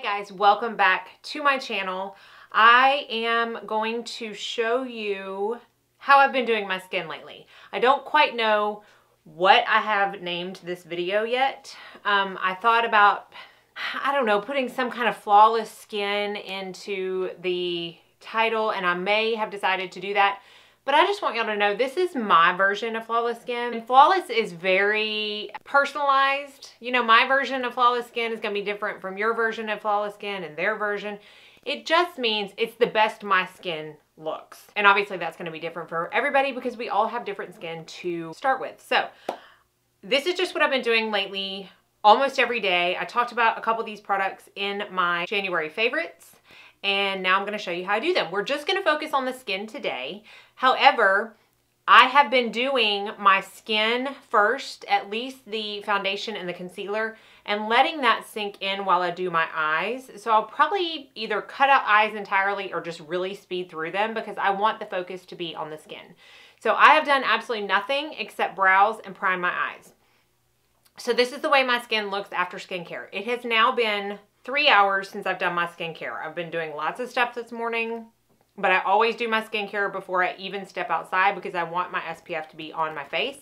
Hey guys, welcome back to my channel. I am going to show you how I've been doing my skin lately. I don't quite know what I have named this video yet. I thought about, I don't know, putting some kind of flawless skin into the title, and I may have decided to do that. But I just want y'all to know this is my version of flawless skin. And flawless is very personalized. You know, my version of flawless skin is going to be different from your version of flawless skin and their version. It just means it's the best my skin looks. And obviously that's going to be different for everybody because we all have different skin to start with. So this is just what I've been doing lately almost every day. I talked about a couple of these products in my January favorites. And now I'm going to show you how I do them. We're just going to focus on the skin today. However, I have been doing my skin first, at least the foundation and the concealer, and letting that sink in while I do my eyes. So I'll probably either cut out eyes entirely or just really speed through them because I want the focus to be on the skin. So I have done absolutely nothing except brows and prime my eyes. So this is the way my skin looks after skincare. It has now been 3 hours since I've done my skincare. I've been doing lots of stuff this morning, but I always do my skincare before I even step outside because I want my SPF to be on my face.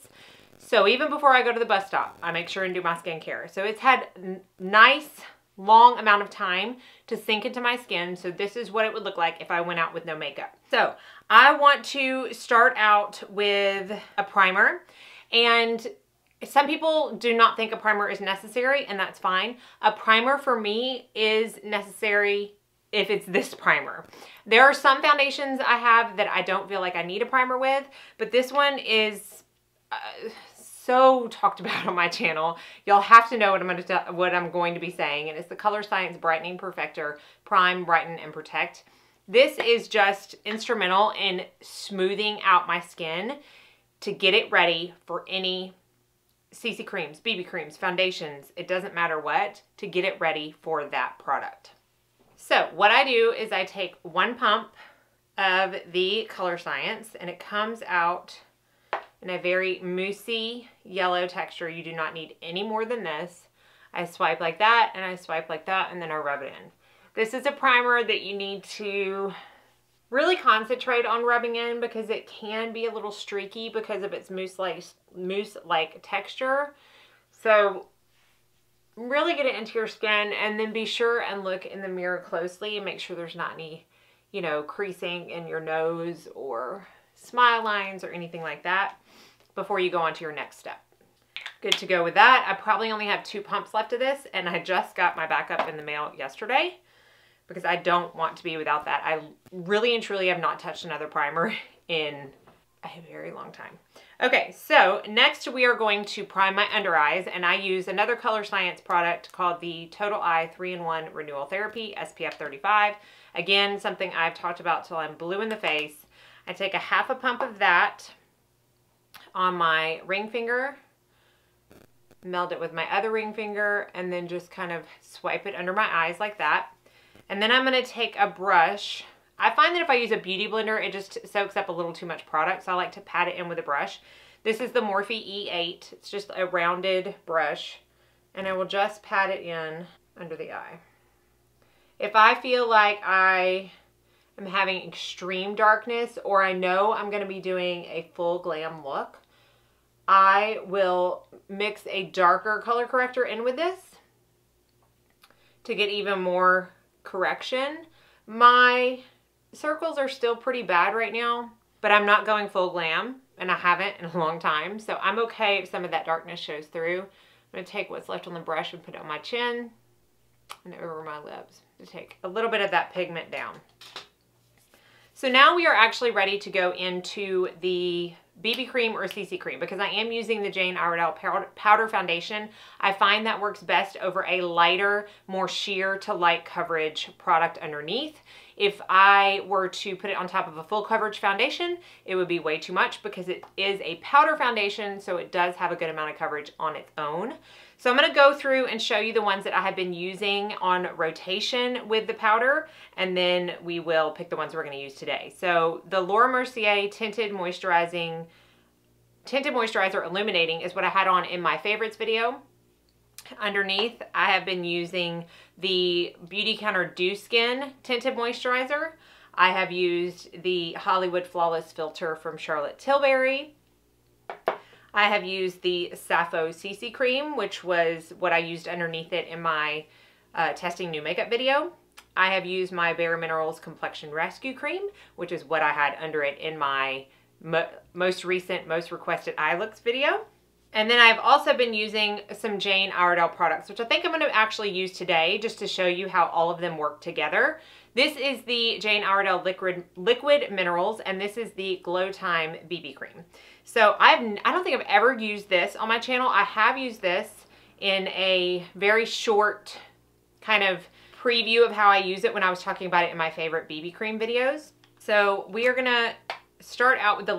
So even before I go to the bus stop, I make sure and do my skincare. So it's had nice, long amount of time to sink into my skin. So this is what it would look like if I went out with no makeup. So I want to start out with a primer, and some people do not think a primer is necessary, and that's fine. A primer for me is necessary if it's this primer. There are some foundations I have that I don't feel like I need a primer with, but this one is so talked about on my channel. Y'all have to know what I'm going to be saying, and it's the Color Science Brightening Perfector Prime, Brighten, and Protect. This is just instrumental in smoothing out my skin to get it ready for any CC creams, BB creams, foundations, it doesn't matter what, to get it ready for that product. So what I do is I take 1 pump of the Color Science, and it comes out in a very moussey yellow texture. You do not need any more than this. I swipe like that, and I swipe like that, and then I rub it in. This is a primer that you need to really concentrate on rubbing in because it can be a little streaky because of its mousse-like texture. So really get it into your skin, and then be sure and look in the mirror closely and make sure there's not any, you know, creasing in your nose or smile lines or anything like that before you go on to your next step. Good to go with that. I probably only have 2 pumps left of this, and I just got my backup in the mail yesterday, because I don't want to be without that. I really and truly have not touched another primer in a very long time. Okay, so next we are going to prime my under eyes, and I use another Color Science product called the Total Eye 3-in-1 Renewal Therapy SPF 35. Again, something I've talked about till I'm blue in the face. I take a half a pump of that on my ring finger, meld it with my other ring finger, and then just kind of swipe it under my eyes like that. And then I'm going to take a brush. I find that if I use a beauty blender, it just soaks up a little too much product, so I like to pat it in with a brush. This is the Morphe E8. It's just a rounded brush, and I will just pat it in under the eye. If I feel like I am having extreme darkness, or I know I'm going to be doing a full glam look, I will mix a darker color corrector in with this to get even more correction. My circles are still pretty bad right now, but I'm not going full glam, and I haven't in a long time, so I'm okay if some of that darkness shows through. I'm going to take what's left on the brush and put it on my chin and over my lips to take a little bit of that pigment down. So now we are actually ready to go into the BB cream or CC cream, because I am using the Jane Iredale powder foundation. I find that works best over a lighter, more sheer to light coverage product underneath. If I were to put it on top of a full coverage foundation, it would be way too much because it is a powder foundation, so it does have a good amount of coverage on its own. So I'm going to go through and show you the ones that I have been using on rotation with the powder, and then we will pick the ones we're going to use today. So the Laura Mercier Tinted Moisturizer Illuminating is what I had on in my favorites video. Underneath, I have been using the Beautycounter Dew Skin Tinted Moisturizer. I have used the Hollywood Flawless Filter from Charlotte Tilbury. I have used the Sappho CC Cream, which was what I used underneath it in my testing new makeup video. I have used my Bare Minerals Complexion Rescue Cream, which is what I had under it in my most recent, most requested eye looks video. And then I've also been using some Jane Iredale products, which I think I'm going to actually use today just to show you how all of them work together. This is the Jane Iredale Liquid Minerals, and this is the Glow Time BB Cream. So I don't think I've ever used this on my channel. I have used this in a very short kind of preview of how I use it when I was talking about it in my favorite BB cream videos. So we are going to start out with the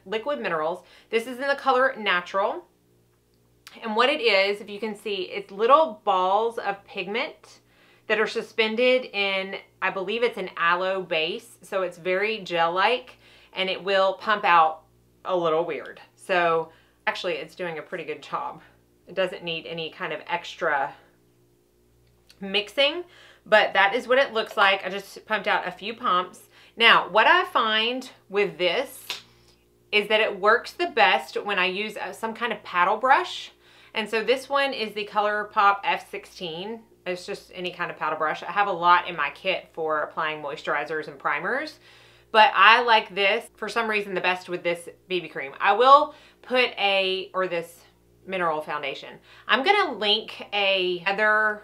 Liquid Minerals. This is in the color Natural. And what it is, if you can see, it's little balls of pigment that are suspended in, I believe it's an aloe base. So it's very gel-like, and it will pump out a little weird. So actually it's doing a pretty good job. It doesn't need any kind of extra mixing, but that is what it looks like. I just pumped out a few pumps. Now, what I find with this is that it works the best when I use some kind of paddle brush. And so this one is the ColourPop F16. It's just any kind of paddle brush. I have a lot in my kit for applying moisturizers and primers, but I like this for some reason the best with this BB cream. I will put this mineral foundation. I'm gonna link her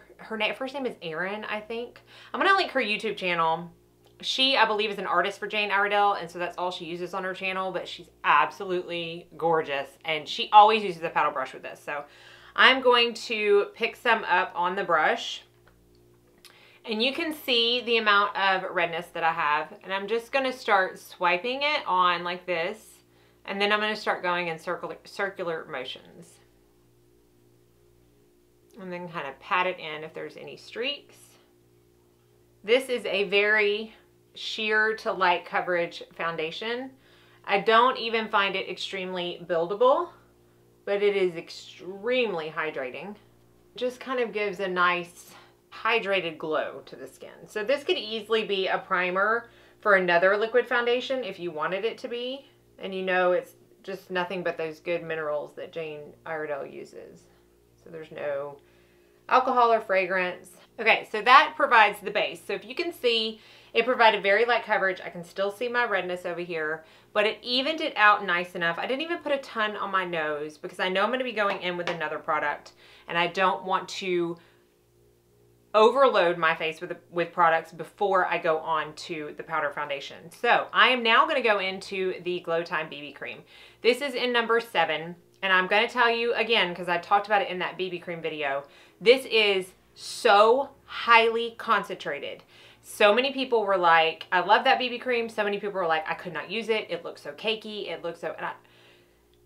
first name is Erin, I think. I'm gonna link her YouTube channel. She, I believe, is an artist for Jane Iredale, and so that's all she uses on her channel, but she's absolutely gorgeous, and she always uses a paddle brush with this. So I'm going to pick some up on the brush, and you can see the amount of redness that I have, and I'm just going to start swiping it on like this, and then I'm going to start going in circular motions. And then kind of pat it in if there's any streaks. This is a very sheer to light coverage foundation. I don't even find it extremely buildable, but it is extremely hydrating. It just kind of gives a nice hydrated glow to the skin. So this could easily be a primer for another liquid foundation if you wanted it to be, and you know it's just nothing but those good minerals that Jane Iredale uses. So there's no alcohol or fragrance. Okay, so that provides the base. So if you can see, it provided very light coverage. I can still see my redness over here, but it evened it out nice enough. I didn't even put a ton on my nose because I know I'm going to be going in with another product, and I don't want to overload my face with products before I go on to the powder foundation. So I am now going to go into the Glow Time BB cream. This is in number 7, and I'm going to tell you again, because I talked about it in that BB cream video, this is so highly concentrated. So many people were like, I love that BB cream. So many people were like, I could not use it. It looks so cakey. It looks so,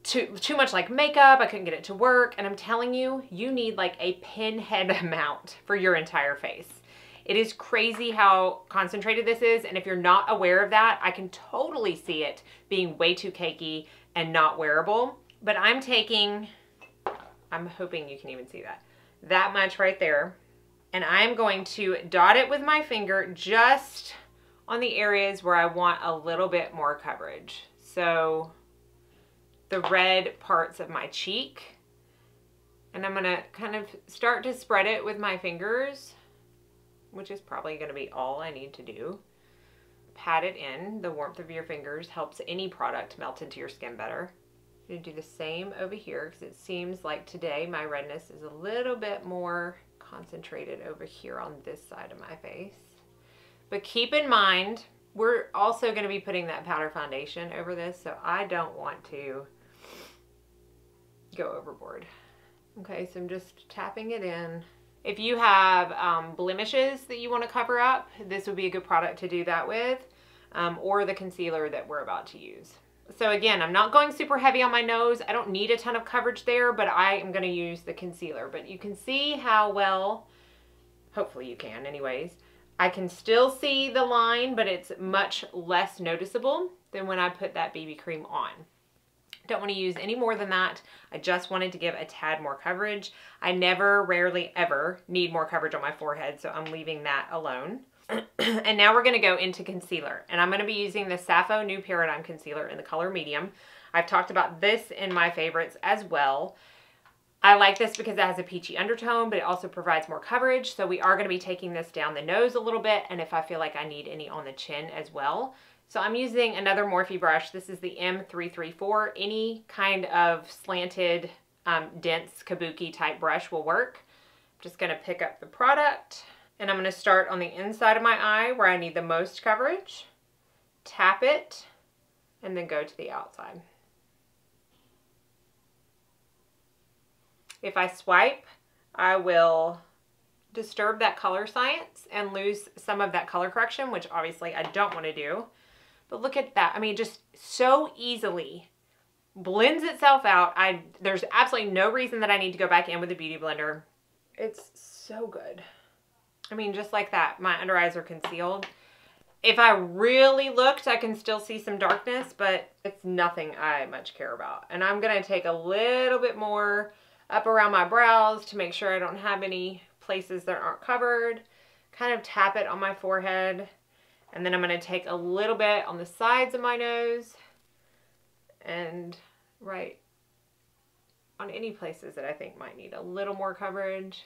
too much like makeup. I couldn't get it to work. And I'm telling you, you need like a pinhead amount for your entire face. It is crazy how concentrated this is. And if you're not aware of that, I can totally see it being way too cakey and not wearable. But I'm hoping you can even see that much right there. And I'm going to dot it with my finger just on the areas where I want a little bit more coverage. So the red parts of my cheek. And I'm gonna kind of start to spread it with my fingers, which is probably gonna be all I need to do. Pat it in. The warmth of your fingers helps any product melt into your skin better. I'm gonna do the same over here because it seems like today my redness is a little bit more concentrated over here on this side of my face. But keep in mind, we're also going to be putting that powder foundation over this, so I don't want to go overboard. Okay, so I'm just tapping it in. If you have blemishes that you want to cover up, this would be a good product to do that with, or the concealer that we're about to use. So again, I'm not going super heavy on my nose. I don't need a ton of coverage there, but I am going to use the concealer. But you can see how well, hopefully you can anyways, I can still see the line, but it's much less noticeable than when I put that BB cream on. Don't want to use any more than that. I just wanted to give a tad more coverage. I never, rarely, ever need more coverage on my forehead, so I'm leaving that alone. And now we're going to go into concealer. And I'm going to be using the Sappho New Paradigm Concealer in the color medium. I've talked about this in my favorites as well. I like this because it has a peachy undertone, but it also provides more coverage. So we are going to be taking this down the nose a little bit, and if I feel like I need any on the chin as well. So I'm using another Morphe brush. This is the M334. Any kind of slanted, dense kabuki type brush will work. I'm just going to pick up the product, and I'm going to start on the inside of my eye where I need the most coverage. Tap it, and then go to the outside. If I swipe, I will disturb that color science and lose some of that color correction, which obviously I don't want to do. But look at that. I mean, just so easily blends itself out. There's absolutely no reason that I need to go back in with a beauty blender. It's so good. I mean, just like that, my under eyes are concealed. If I really looked, I can still see some darkness, but it's nothing I much care about. And I'm going to take a little bit more up around my brows to make sure I don't have any places that aren't covered. Kind of tap it on my forehead. And then I'm going to take a little bit on the sides of my nose and right on any places that I think might need a little more coverage.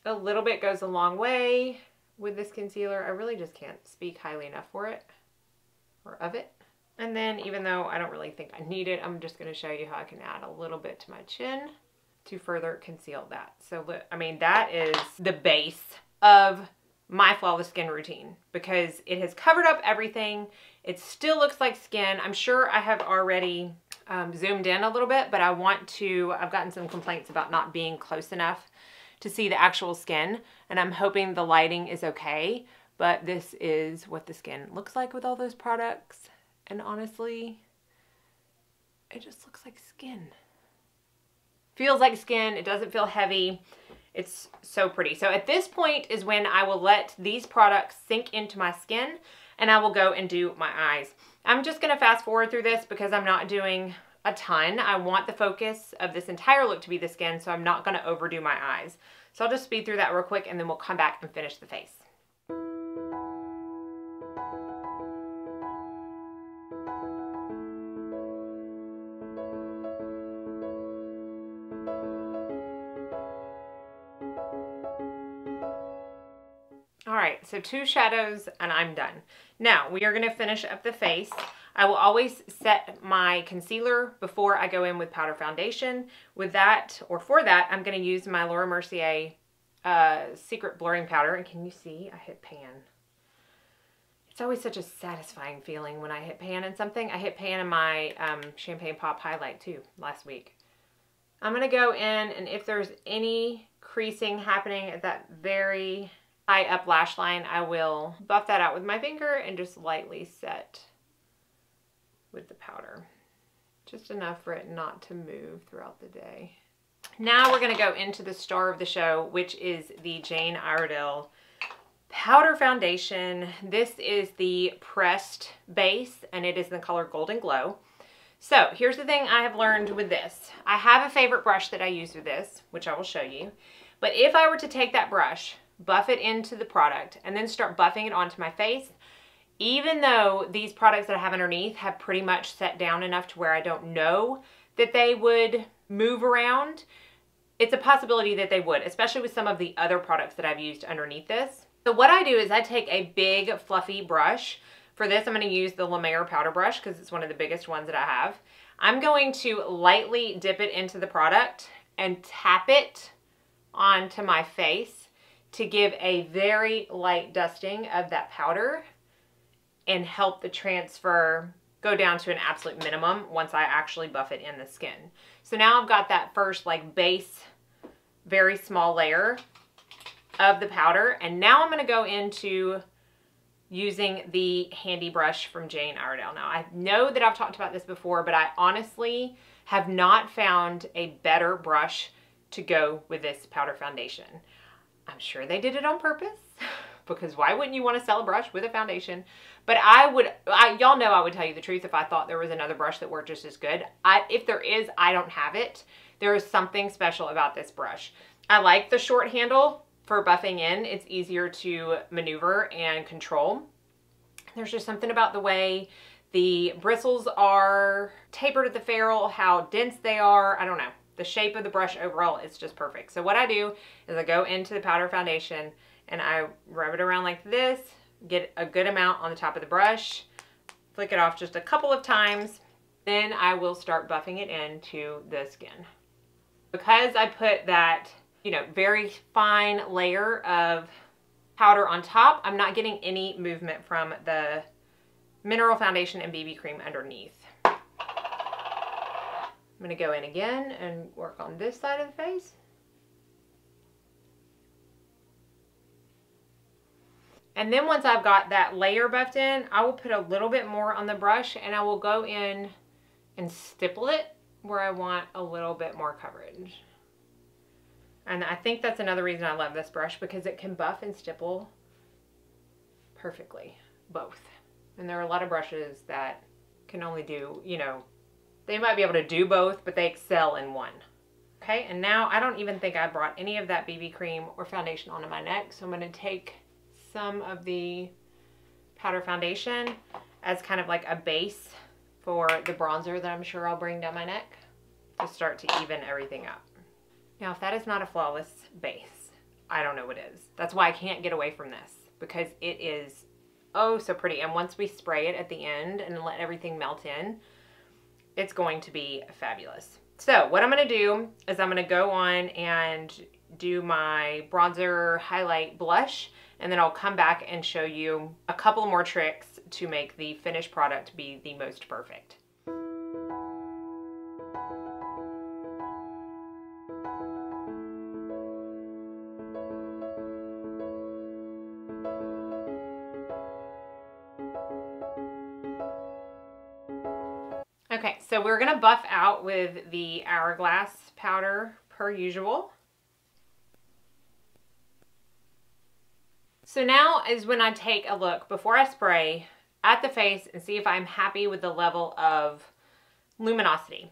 A little bit goes a long way with this concealer. I really just can't speak highly enough for it or of it. And then even though I don't really think I need it, I'm just going to show you how I can add a little bit to my chin to further conceal that. So, I mean, that is the base of my flawless skin routine because it has covered up everything. It still looks like skin. I'm sure I have already zoomed in a little bit, but I've gotten some complaints about not being close enough to see the actual skin, and I'm hoping the lighting is okay, but this is what the skin looks like with all those products, and honestly, it just looks like skin. Feels like skin. It doesn't feel heavy. It's so pretty. So at this point is when I will let these products sink into my skin and I will go and do my eyes. I'm just going to fast forward through this because I'm not doing a ton. I want the focus of this entire look to be the skin, so I'm not going to overdo my eyes. So I'll just speed through that real quick and then we'll come back and finish the face. All right, so 2 shadows and I'm done. Now we are going to finish up the face. I will always set my concealer before I go in with powder foundation. With that, or for that, I'm going to use my Laura Mercier Secret Blurring Powder. And can you see? I hit pan. It's always such a satisfying feeling when I hit pan in something. I hit pan in my Champagne Pop highlight too last week. I'm going to go in, and if there's any creasing happening at that very high up lash line, I will buff that out with my finger and just lightly set with the powder. Just enough for it not to move throughout the day. Now we're going to go into the star of the show, which is the Jane Iredale Powder Foundation. This is the pressed base and it is in the color Golden Glow. So here's the thing I have learned with this. I have a favorite brush that I use with this, which I will show you. But if I were to take that brush, buff it into the product, and then start buffing it onto my face, even though these products that I have underneath have pretty much set down enough to where I don't know that they would move around, it's a possibility that they would, especially with some of the other products that I've used underneath this. So what I do is I take a big fluffy brush. For this, I'm going to use the La Mer powder brush because it's one of the biggest ones that I have. I'm going to lightly dip it into the product and tap it onto my face to give a very light dusting of that powder and help the transfer go down to an absolute minimum once I actually buff it in the skin. So now I've got that first like base, very small layer of the powder, and now I'm going to go into using the handy brush from Jane Iredale. Now I know that I've talked about this before, but I honestly have not found a better brush to go with this powder foundation. I'm sure they did it on purpose, because why wouldn't you want to sell a brush with a foundation? But y'all know I would tell you the truth if I thought there was another brush that worked just as good. If there is, I don't have it. There is something special about this brush. I like the short handle for buffing in. It's easier to maneuver and control. There's just something about the way the bristles are tapered at the ferrule, how dense they are. I don't know. The shape of the brush overall is just perfect. So what I do is I go into the powder foundation and I rub it around like this, get a good amount on the top of the brush, flick it off just a couple of times, then I will start buffing it into the skin. Because I put that, you know, very fine layer of powder on top, I'm not getting any movement from the mineral foundation and BB cream underneath. I'm going to go in again and work on this side of the face. And then once I've got that layer buffed in, I will put a little bit more on the brush and I will go in and stipple it where I want a little bit more coverage. And I think that's another reason I love this brush, because it can buff and stipple perfectly, both. And there are a lot of brushes that can only do, you know, they might be able to do both, but they excel in one. Okay, and now I don't even think I brought any of that BB cream or foundation onto my neck, so I'm going to take some of the powder foundation as kind of like a base for the bronzer that I'm sure I'll bring down my neck to start to even everything up. Now, if that is not a flawless base, I don't know what is. That's why I can't get away from this, because it is oh so pretty. And once we spray it at the end and let everything melt in, it's going to be fabulous. So what I'm going to do is I'm going to go on and do my bronzer, highlight, blush, and then I'll come back and show you a couple more tricks to make the finished product be the most perfect. Okay, so we're gonna buff out with the Hourglass powder per usual. So now is when I take a look before I spray at the face and see if I'm happy with the level of luminosity.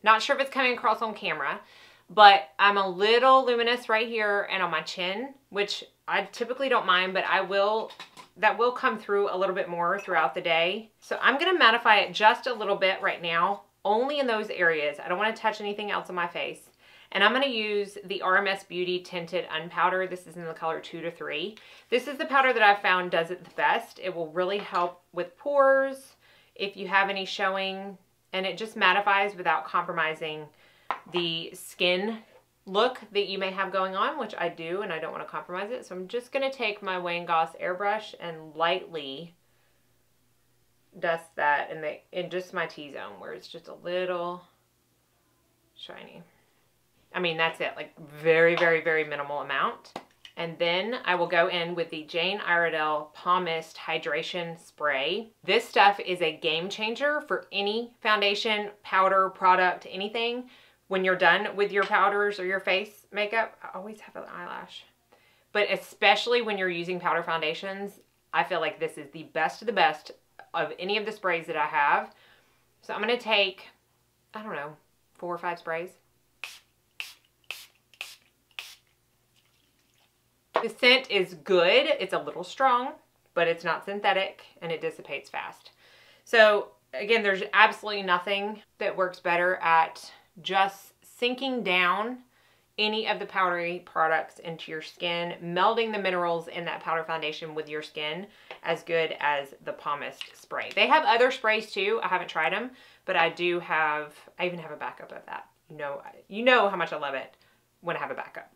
Not sure if it's coming across on camera, but I'm a little luminous right here and on my chin, which I typically don't mind, but that will come through a little bit more throughout the day. So I'm gonna mattify it just a little bit right now, only in those areas. I don't wanna touch anything else on my face. And I'm gonna use the RMS Beauty Tinted Unpowder. This is in the color 2 to 3. This is the powder that I've found does it the best. It will really help with pores if you have any showing, and it just mattifies without compromising the skin look that you may have going on, which I do, and I don't want to compromise it. So I'm just going to take my Wayne Goss airbrush and lightly dust that in just my T-zone where it's just a little shiny. I mean, that's it, like very, very, very minimal amount. And then I will go in with the Jane Iredale Palm Mist Hydration Spray. This stuff is a game changer for any foundation, powder, product, anything. When you're done with your powders or your face makeup, I always have an eyelash. But especially when you're using powder foundations, I feel like this is the best of the best of any of the sprays that I have. So I'm going to take, I don't know, 4 or 5 sprays. The scent is good. It's a little strong, but it's not synthetic and it dissipates fast. So again, there's absolutely nothing that works better at just sinking down any of the powdery products into your skin, melding the minerals in that powder foundation with your skin as good as the Palm Mist spray. They have other sprays too. I haven't tried them, but I even have a backup of that. You know how much I love it when I have a backup.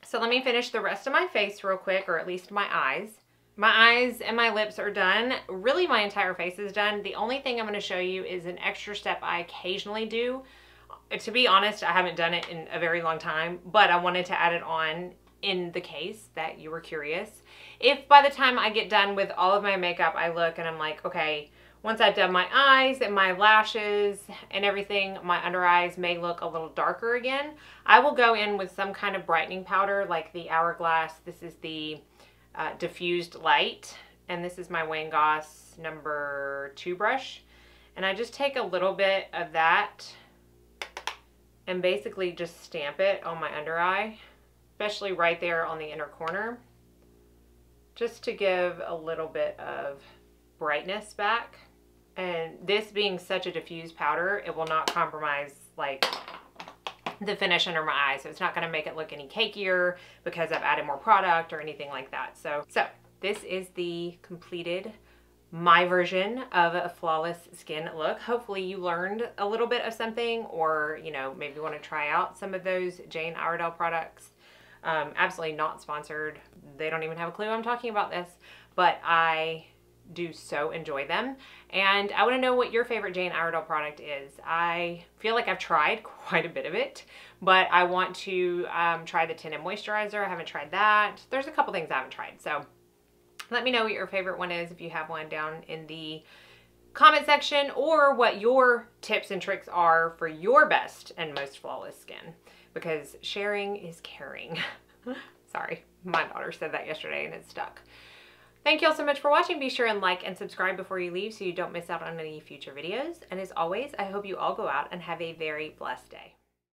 So let me finish the rest of my face real quick, or at least my eyes. My eyes and my lips are done. Really, my entire face is done. The only thing I'm going to show you is an extra step I occasionally do. To be honest, I haven't done it in a very long time, but I wanted to add it on in the case that you were curious. If by the time I get done with all of my makeup, I look and I'm like, okay, once I've done my eyes and my lashes and everything, my under eyes may look a little darker again, I will go in with some kind of brightening powder like the Hourglass. This is the diffused light. And this is my Wayne Goss number 2 brush. And I just take a little bit of that and basically just stamp it on my under eye, especially right there on the inner corner, just to give a little bit of brightness back. And this being such a diffused powder, it will not compromise like the finish under my eye. So it's not gonna make it look any cakier because I've added more product or anything like that. So this is the completed my version of a flawless skin look. Hopefully you learned a little bit of something, or you know, maybe want to try out some of those Jane Iredale products. Absolutely not sponsored. They don't even have a clue I'm talking about this, but I do so enjoy them. And I want to know what your favorite Jane Iredale product is. I feel like I've tried quite a bit of it, but I want to try the tinted moisturizer. I haven't tried that. There's a couple things I haven't tried, so let me know what your favorite one is if you have one down in the comment section, or what your tips and tricks are for your best and most flawless skin, because sharing is caring. Sorry, my daughter said that yesterday and it stuck. Thank you all so much for watching. Be sure and like and subscribe before you leave so you don't miss out on any future videos. And as always, I hope you all go out and have a very blessed day.